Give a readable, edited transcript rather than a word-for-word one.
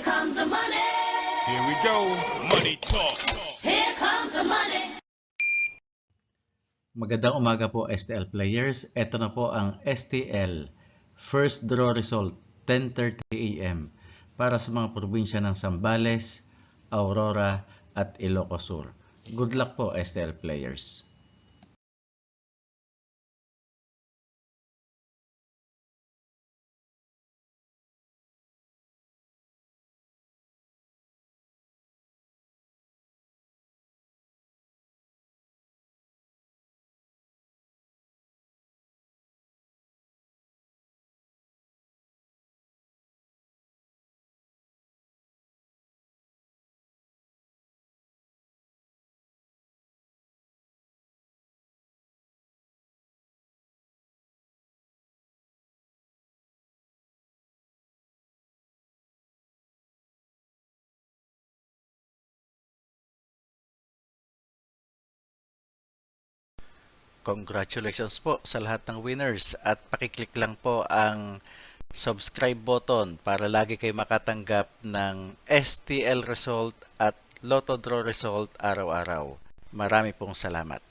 Here comes the money. Here we go. Money talk. Here comes the money. Magandang umaga po STL players. Ito na po ang STL First Draw Result 10:30 AM para sa mga probinsya ng Zambales, Aurora at Ilocos Sur. Good luck po STL players. Congratulations po sa lahat ng winners at pakiclick lang po ang subscribe button para lagi kayo makatanggap ng STL result at Lotto Draw result araw-araw. Marami pong salamat.